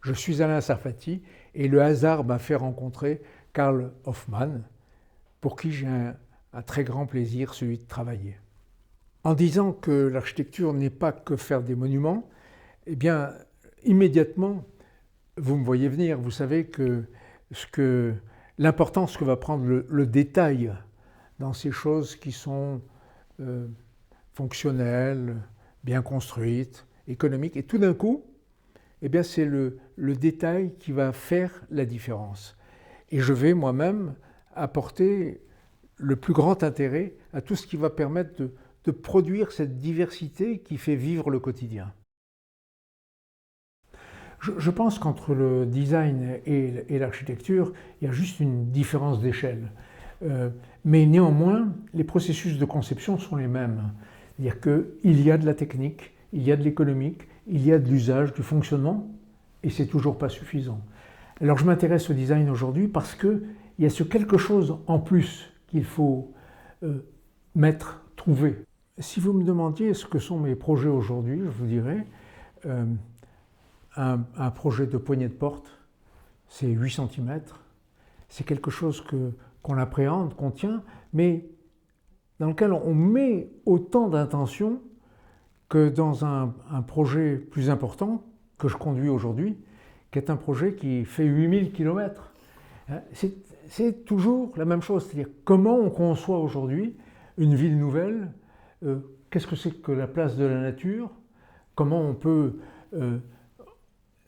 Je suis Alain Sarfati et le hasard m'a fait rencontrer Karl Hofmann, pour qui j'ai un très grand plaisir, celui de travailler. En disant que l'architecture n'est pas que faire des monuments, eh bien, immédiatement, vous me voyez venir, vous savez que l'importance que va prendre le détail dans ces choses qui sont fonctionnelles, bien construites, économiques, et tout d'un coup, eh bien, c'est le détail qui va faire la différence. Et je vais moi-même apporter le plus grand intérêt à tout ce qui va permettre de produire cette diversité qui fait vivre le quotidien. Je pense qu'entre le design et l'architecture, il y a juste une différence d'échelle. Mais néanmoins, les processus de conception sont les mêmes. C'est-à-dire qu'il y a de la technique, il y a de l'économique, il y a de l'usage, du fonctionnement, et c'est toujours pas suffisant. Alors je m'intéresse au design aujourd'hui parce qu'il y a ce quelque chose en plus qu'il faut trouver. Si vous me demandiez ce que sont mes projets aujourd'hui, je vous dirais un projet de poignée de porte, c'est 8 cm. C'est quelque chose qu'on appréhende, qu'on tient, mais dans lequel on met autant d'intention que dans un projet plus important que je conduis aujourd'hui, qui est un projet qui fait 8000 km. C'est toujours la même chose, c'est-à-dire comment on conçoit aujourd'hui une ville nouvelle, qu'est-ce que c'est que la place de la nature, comment on peut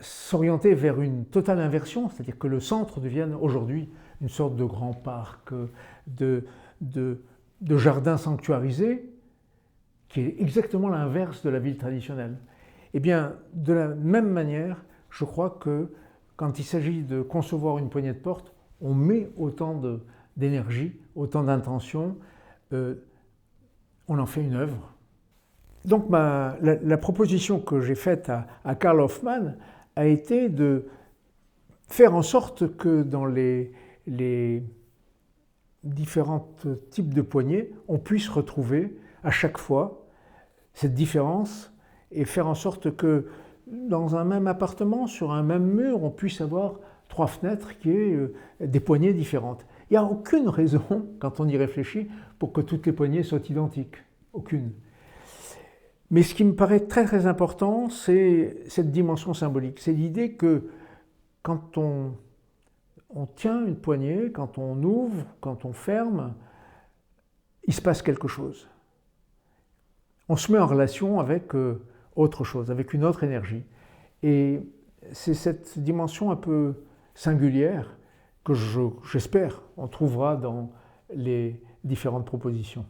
s'orienter vers une totale inversion, c'est-à-dire que le centre devienne aujourd'hui une sorte de grand parc, de jardin sanctuarisé, qui est exactement l'inverse de la ville traditionnelle. Eh bien, de la même manière, je crois que quand il s'agit de concevoir une poignée de porte, on met autant d'énergie, autant d'intention, on en fait une œuvre. Donc la proposition que j'ai faite à Karl Hofmann a été de faire en sorte que dans les différents types de poignées, on puisse retrouver à chaque fois cette différence et faire en sorte que dans un même appartement, sur un même mur, on puisse avoir 3 fenêtres qui aient des poignées différentes. Il n'y a aucune raison, quand on y réfléchit, pour que toutes les poignées soient identiques. Aucune. Mais ce qui me paraît très très important, c'est cette dimension symbolique. C'est l'idée que quand on tient une poignée, quand on ouvre, quand on ferme, il se passe quelque chose. On se met en relation avec autre chose, avec une autre énergie. Et c'est cette dimension un peu singulière que j'espère on trouvera dans les différentes propositions.